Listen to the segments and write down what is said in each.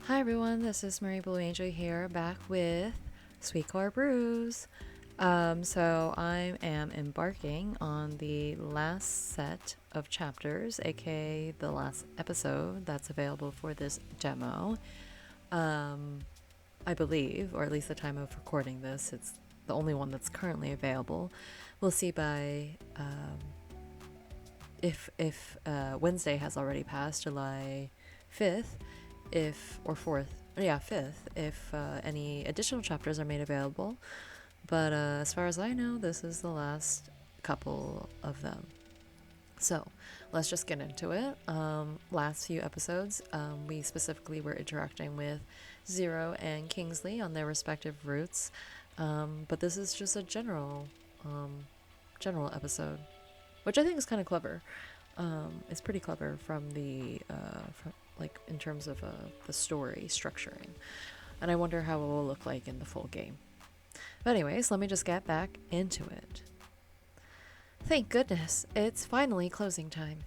Hi everyone, this is Marie Blue Angel here, back with Sweetcore Brews. So I am embarking on the last set of chapters, aka the last episode that's available for this demo. I believe, or at least the time of recording this, it's the only one that's currently available. We'll see by if Wednesday has already passed, July 5th, if or 4th, yeah, 5th, if any additional chapters are made available. But as far as I know, this is the last couple of them. So let's just get into it. Last few episodes, we specifically were interacting with Zero and Kingsley on their respective routes. But this is just a general episode, which I think is kind of clever. It's pretty clever from like in terms of the story structuring, and I wonder how it will look like in the full game. But anyways, let me just get back into it. Thank goodness, it's finally closing time.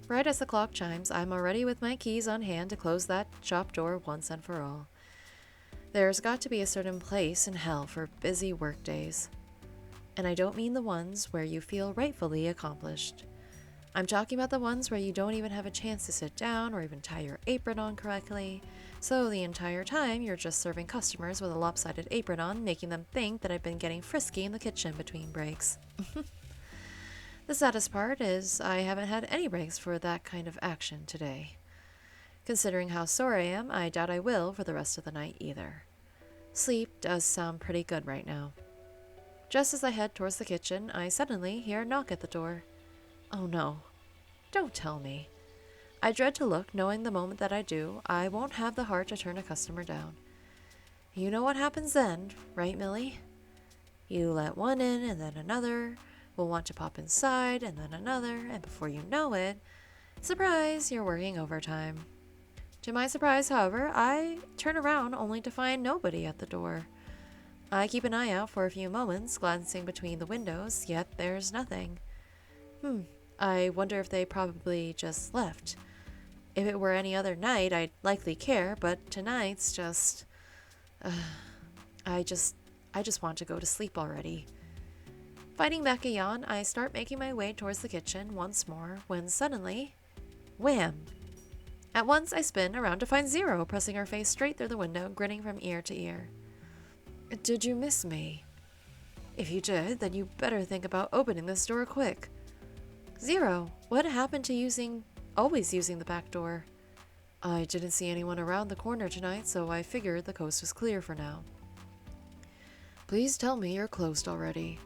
Right as the clock chimes, I'm already with my keys on hand to close that shop door once and for all. There's got to be a certain place in hell for busy work days. And I don't mean the ones where you feel rightfully accomplished. I'm talking about the ones where you don't even have a chance to sit down or even tie your apron on correctly. So the entire time you're just serving customers with a lopsided apron on, making them think that I've been getting frisky in the kitchen between breaks. The saddest part is I haven't had any breaks for that kind of action today. Considering how sore I am, I doubt I will for the rest of the night either. Sleep does sound pretty good right now. Just as I head towards the kitchen, I suddenly hear a knock at the door. Oh no. Don't tell me. I dread to look, knowing the moment that I do, I won't have the heart to turn a customer down. You know what happens then, right, Millie? You let one in and then another, will want to pop inside and then another, and before you know it, surprise, you're working overtime. To my surprise, however, I turn around only to find nobody at the door. I keep an eye out for a few moments, glancing between the windows, yet there's nothing. I wonder if they probably just left. If it were any other night, I'd likely care, but tonight's just... I just want to go to sleep already. Fighting back a yawn, I start making my way towards the kitchen once more, when suddenly... wham! At once, I spin around to find Zero pressing her face straight through the window, grinning from ear to ear. Did you miss me? If you did, then you better think about opening this door quick. Zero, what happened to always using the back door? I didn't see anyone around the corner tonight, so I figured the coast was clear for now. Please tell me you're closed already.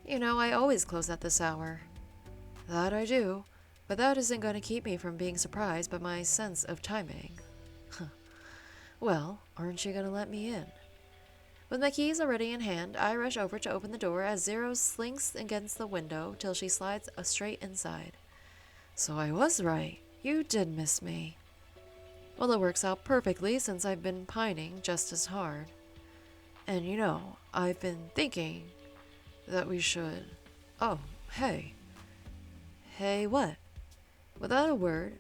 You know, I always close at this hour. That I do, but that isn't going to keep me from being surprised by my sense of timing. Well, aren't you going to let me in? With my keys already in hand, I rush over to open the door as Zero slinks against the window till she slides straight inside. So I was right. You did miss me. Well, it works out perfectly since I've been pining just as hard. And you know, I've been thinking that we should... Oh, hey. Hey, what? Without a word,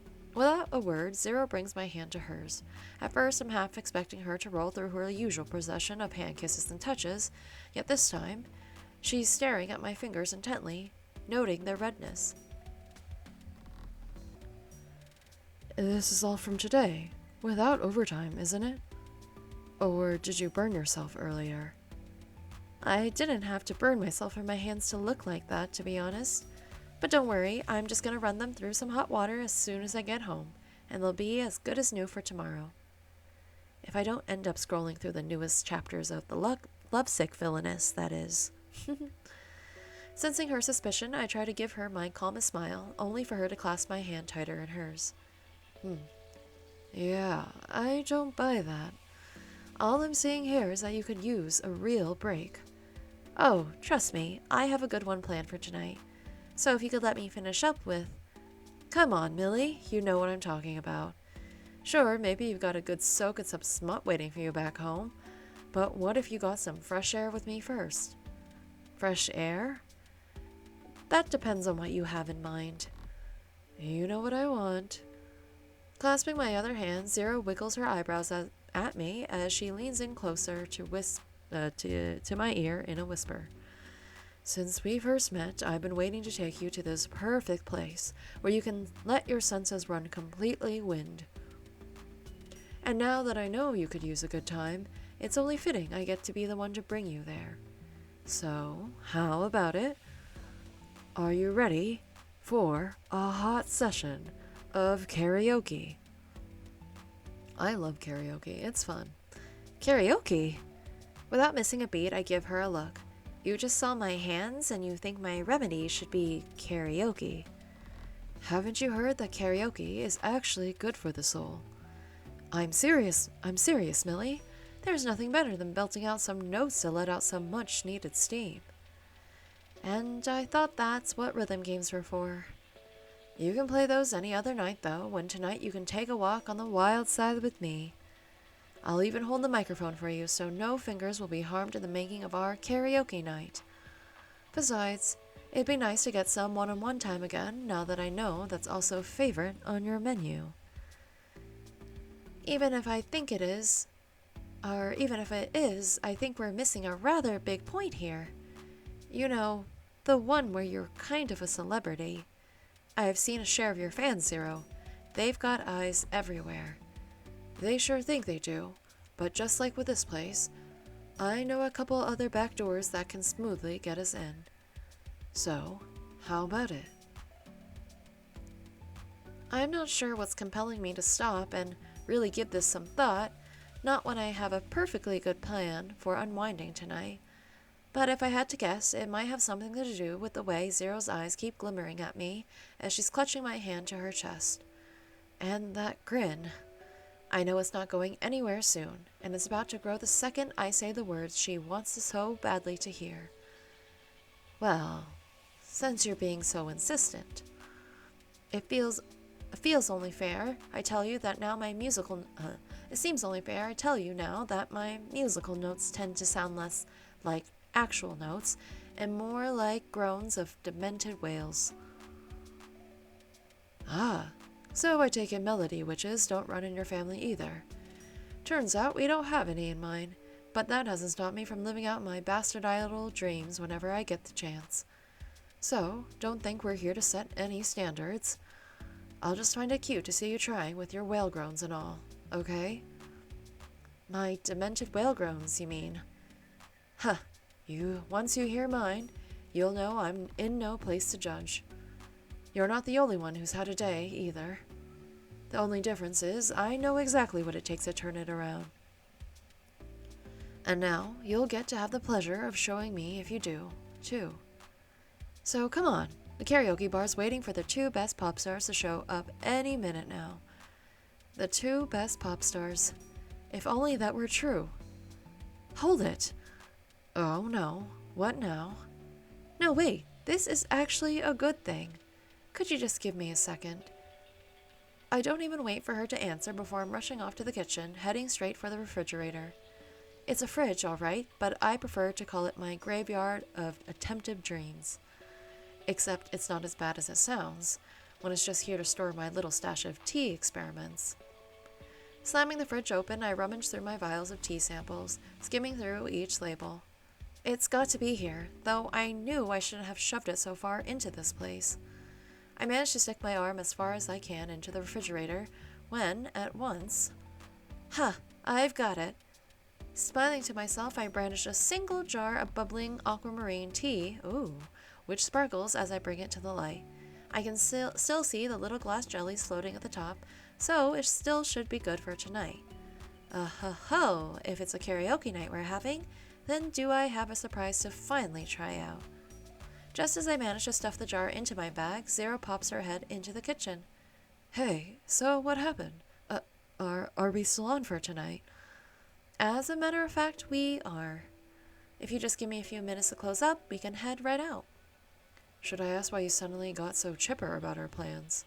Zero brings my hand to hers. At first, I'm half expecting her to roll through her usual procession of hand kisses and touches, yet this time, she's staring at my fingers intently, noting their redness. This is all from today, without overtime, isn't it? Or did you burn yourself earlier? I didn't have to burn myself or my hands to look like that, to be honest. But don't worry, I'm just gonna run them through some hot water as soon as I get home, and they'll be as good as new for tomorrow. If I don't end up scrolling through the newest chapters of the lovesick villainess, that is. Sensing her suspicion, I try to give her my calmest smile, only for her to clasp my hand tighter in hers. Yeah, I don't buy that. All I'm saying here is that you could use a real break. Oh, trust me, I have a good one planned for tonight. So if you could let me finish up with... Come on, Millie, you know what I'm talking about. Sure, maybe you've got a good soak and some smut waiting for you back home, but what if you got some fresh air with me first? Fresh air? That depends on what you have in mind. You know what I want. Clasping my other hand, Zero wiggles her eyebrows at me as she leans in closer to my ear in a whisper. Since we first met, I've been waiting to take you to this perfect place where you can let your senses run completely wind. And now that I know you could use a good time, it's only fitting I get to be the one to bring you there. So, how about it? Are you ready for a hot session of karaoke? I love karaoke. It's fun. Karaoke? Without missing a beat, I give her a look. You just saw my hands and you think my remedy should be karaoke. Haven't you heard that karaoke is actually good for the soul? I'm serious, Millie. There's nothing better than belting out some notes to let out some much needed steam. And I thought that's what rhythm games were for. You can play those any other night, though, when tonight you can take a walk on the wild side with me. I'll even hold the microphone for you, so no fingers will be harmed in the making of our karaoke night. Besides, it'd be nice to get some one-on-one time again, now that I know that's also favorite on your menu. Even if it is, I think we're missing a rather big point here. You know, the one where you're kind of a celebrity. I've seen a share of your fans, Zero. They've got eyes everywhere. They sure think they do, but just like with this place, I know a couple other back doors that can smoothly get us in. So, how about it? I'm not sure what's compelling me to stop and really give this some thought, not when I have a perfectly good plan for unwinding tonight. But if I had to guess, it might have something to do with the way Zero's eyes keep glimmering at me as she's clutching my hand to her chest. And that grin. I know it's not going anywhere soon, and it's about to grow the second I say the words she wants so badly to hear. Well, since you're being so insistent, it feels only fair I tell you that now it seems only fair I tell you now that my musical notes tend to sound less like actual notes and more like groans of demented whales. Ah, so I take it melody witches don't run in your family either. Turns out we don't have any in mine, but that hasn't stopped me from living out my bastardized dreams whenever I get the chance. So, don't think we're here to set any standards. I'll just find it cute to see you trying with your whale groans and all, okay? My demented whale groans, you mean? Huh, once you hear mine, you'll know I'm in no place to judge. You're not the only one who's had a day, either. The only difference is I know exactly what it takes to turn it around. And now you'll get to have the pleasure of showing me if you do, too. So come on, the karaoke bar's waiting for the two best pop stars to show up any minute now. The two best pop stars. If only that were true. Hold it. Oh no, what now? No, wait, this is actually a good thing. Could you just give me a second? I don't even wait for her to answer before I'm rushing off to the kitchen, heading straight for the refrigerator. It's a fridge, all right, but I prefer to call it my graveyard of attempted dreams. Except it's not as bad as it sounds, when it's just here to store my little stash of tea experiments. Slamming the fridge open, I rummage through my vials of tea samples, skimming through each label. It's got to be here, though I knew I shouldn't have shoved it so far into this place. I managed to stick my arm as far as I can into the refrigerator when, at once... I've got it. Smiling to myself, I brandish a single jar of bubbling aquamarine tea, which sparkles as I bring it to the light. I can still see the little glass jellies floating at the top, so it still should be good for tonight. If it's a karaoke night we're having, then do I have a surprise to finally try out. Just as I manage to stuff the jar into my bag, Zero pops her head into the kitchen. Hey, so what happened? Are we still on for tonight? As a matter of fact, we are. If you just give me a few minutes to close up, we can head right out. Should I ask why you suddenly got so chipper about our plans?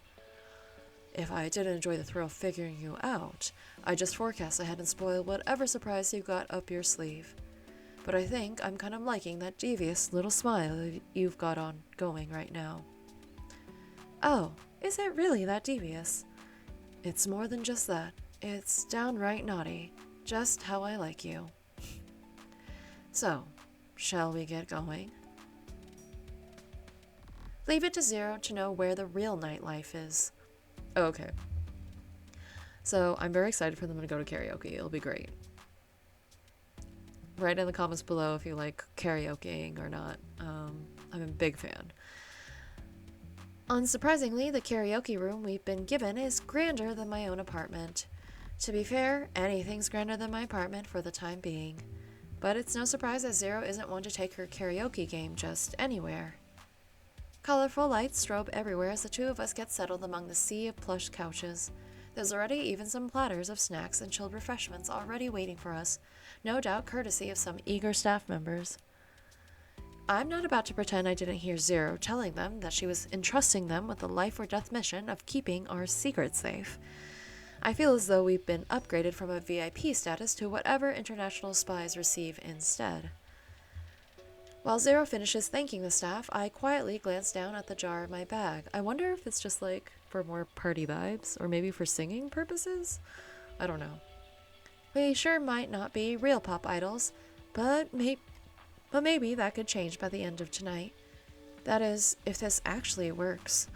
If I didn't enjoy the thrill of figuring you out, I'd just forecast ahead and spoil whatever surprise you got up your sleeve. But I think I'm kind of liking that devious little smile you've got on going right now. Oh, is it really that devious? It's more than just that. It's downright naughty. Just how I like you. So, shall we get going? Leave it to Zero to know where the real nightlife is. Oh, okay. So, I'm very excited for them to go to karaoke. It'll be great. Write in the comments below if you like karaokeing or not. I'm a big fan. Unsurprisingly, the karaoke room we've been given is grander than my own apartment. To be fair, anything's grander than my apartment for the time being. But it's no surprise that Zero isn't one to take her karaoke game just anywhere. Colorful lights strobe everywhere as the two of us get settled among the sea of plush couches. There's already even some platters of snacks and chilled refreshments already waiting for us, no doubt courtesy of some eager staff members. I'm not about to pretend I didn't hear Zero telling them that she was entrusting them with the life or death mission of keeping our secret safe. I feel as though we've been upgraded from a VIP status to whatever international spies receive instead. While Zero finishes thanking the staff, I quietly glance down at the jar in my bag. I wonder if it's just like for more party vibes, or maybe for singing purposes? I don't know. We sure might not be real pop idols, but maybe that could change by the end of tonight. That is, if this actually works.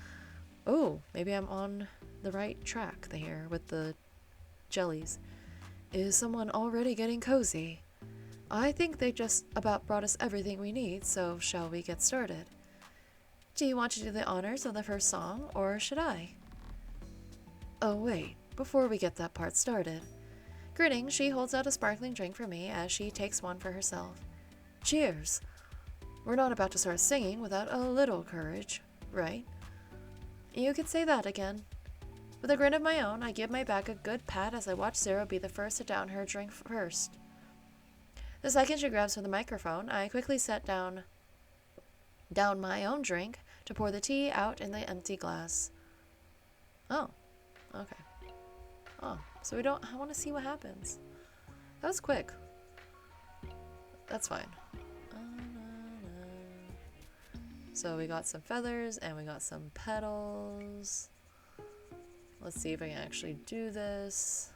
Oh, maybe I'm on the right track there with the jellies. Is someone already getting cozy? I think they just about brought us everything we need, so shall we get started? Do you want to do the honors of the first song, or should I? Oh wait, before we get that part started. Grinning, she holds out a sparkling drink for me as she takes one for herself. Cheers! We're not about to start singing without a little courage, right? You could say that again. With a grin of my own, I give my back a good pat as I watch Zero be the first to down her drink first. The second she grabs for the microphone, I quickly set down my own drink to pour the tea out in the empty glass. Oh, okay. Oh, so I want to see what happens. That was quick. That's fine. So we got some feathers and we got some petals. Let's see if I can actually do this.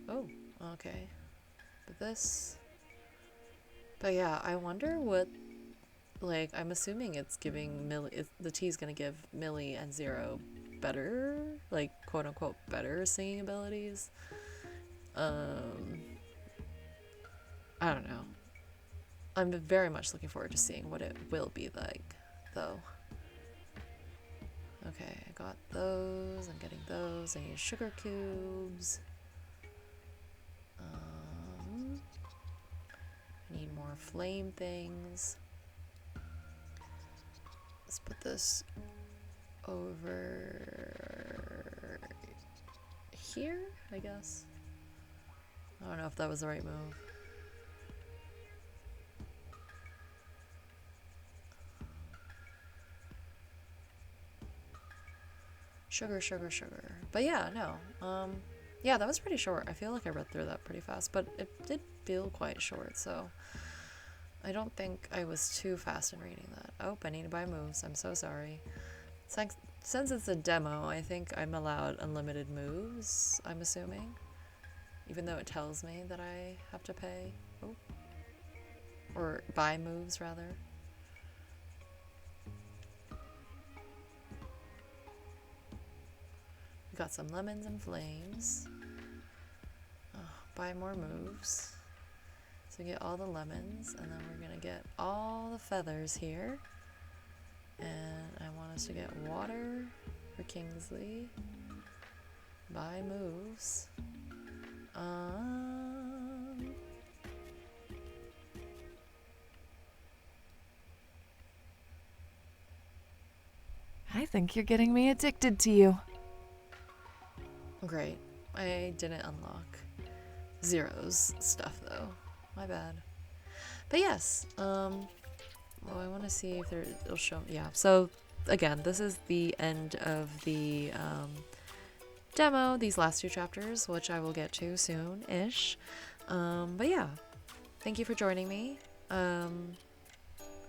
Oh, okay. But yeah, I wonder what, like, I'm assuming it's giving the tea's gonna give Millie and Zero better, like, quote unquote, better singing abilities. I don't know. I'm very much looking forward to seeing what it will be like, though. Okay, I got those. I'm getting those. I need sugar cubes. I need more flame things. Let's put this over here, I guess. I don't know if that was the right move. Sugar, sugar, sugar. But yeah, no. Yeah, that was pretty short. I feel like I read through that pretty fast, but it did feel quite short, so I don't think I was too fast in reading that. Oh, I need to buy moves. I'm so sorry. Since it's a demo, I think I'm allowed unlimited moves, I'm assuming. Even though it tells me that I have to pay. Oh. Or buy moves, rather. We got some lemons and flames. Oh, buy more moves. So we get all the lemons, and then we're gonna get all the feathers here. And I want us to get water for Kingsley. Buy moves. I think you're getting me addicted to you. Great. I didn't unlock Zero's stuff though. My bad. But yes, well, I want to see if it'll show. Yeah. So again, this is the end of the demo. These last two chapters, which I will get to soon-ish. But yeah, thank you for joining me.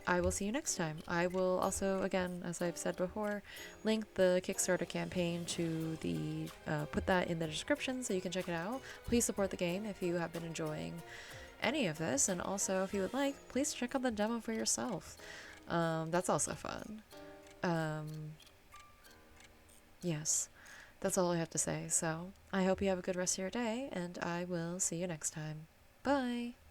I will see you next time. I will also, again, as I've said before, link the Kickstarter campaign to the, put that in the description so you can check it out. Please support the game if you have been enjoying any of this, and also if you would like, please check out the demo for yourself. That's also fun. Um, yes, that's all I have to say. So I hope you have a good rest of your day, and I will see you next time. Bye!